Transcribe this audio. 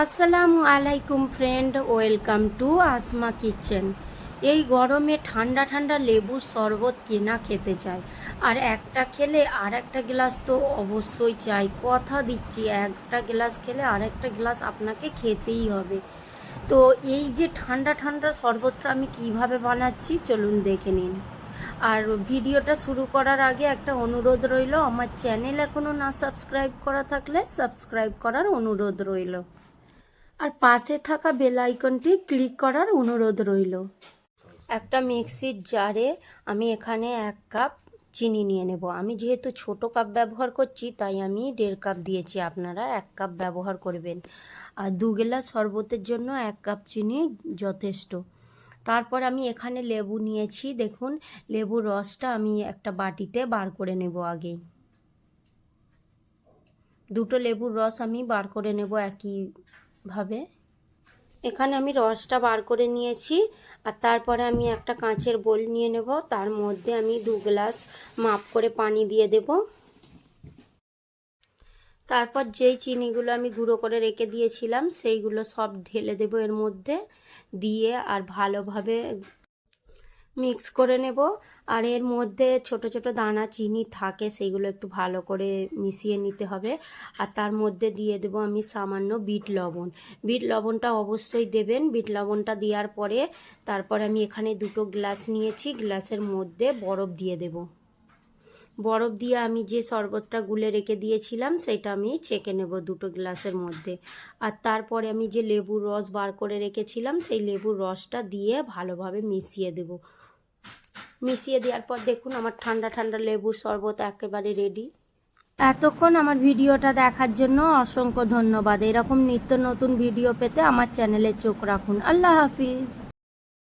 আসসালামু আলাইকুম friend, welcome to Asma kitchen. এই গরমে ঠান্ডা ঠান্ডা লেবুর শরবত কেনা খেতে চাই, আর একটা খেলে আর একটা গ্লাস তো অবশ্যই চাই। কথা দিচ্ছি, একটা গ্লাস খেলে আর একটা গ্লাস আপনাকে খেতেই হবে। তো এই যে ঠান্ডা ঠান্ডা শরবতটা আমি কিভাবে বানাচ্ছি চলুন দেখে নিন। আর ভিডিওটা শুরু করার আগে একটা অনুরোধ রইল, আমার চ্যানেল এখনও না সাবস্ক্রাইব করা থাকলে সাবস্ক্রাইব করার অনুরোধ রইল, আর পাশে থাকা বেল আইকনটি ক্লিক করার অনুরোধ রইল। একটা মিক্সির জারে আমি এখানে 1 কাপ চিনি নিয়ে নেব। আমি যেহেতু ছোট কাপ ব্যবহার করছি তাই আমি 1.5 কাপ দিয়েছি, আপনারা 1 কাপ ব্যবহার করবেন। আর 2 গ্লাস শরবতের জন্য 1 কাপ চিনি যথেষ্ট। তারপর আমি এখানে লেবু নিয়েছি, দেখুন লেবুর রসটা আমি একটা বাটিতে বার করে নেব। আগে 2টো লেবুর রস আমি বার করে নেব একইভাবে। এখানে আমি রসটা বার করে নিয়েছি, আর তারপরে আমি একটা কাঁচের বোল নিয়ে নেব, তার মধ্যে আমি 2 গ্লাস মাপ করে পানি দিয়ে দেব। তারপর যেই চিনিগুলো আমি গুঁড়ো করে রেখে দিয়েছিলাম সেইগুলো সব ঢেলে দেব এর মধ্যে, দিয়ে আর ভালোভাবে মিক্স করে নেব। আর এর মধ্যে ছোট ছোট দানা চিনি থাকে, সেইগুলো একটু ভালো করে মিশিয়ে নিতে হবে। আর তার মধ্যে দিয়ে দেব আমি সামান্য বিট লবণ। বিট লবণটা অবশ্যই দেবেন। বিট লবণটা দেওয়ার পরে তারপর আমি এখানে 2টো গ্লাস নিয়েছি, গ্লাসের মধ্যে বরফ দিয়ে দেব। বরফ দিয়ে আমি যে শরবতটা গুলে রেখে দিয়েছিলাম সেটা আমি ছেঁকে নেব 2টো গ্লাসের মধ্যে। আর তারপরে আমি যে লেবুর রস বার করে রেখেছিলাম সেই লেবুর রসটা দিয়ে ভালোভাবে মিশিয়ে দেব। মিশিয়ে দেওয়ার পর দেখুন আমার ঠান্ডা ঠান্ডা লেবুর শরবত একেবারে রেডি। এতক্ষণ আমার ভিডিওটা দেখার জন্য অসংখ্য ধন্যবাদ। এরকম নিত্য নতুন ভিডিও পেতে আমার চ্যানেলে চোখ রাখুন। আল্লাহ হাফিজ।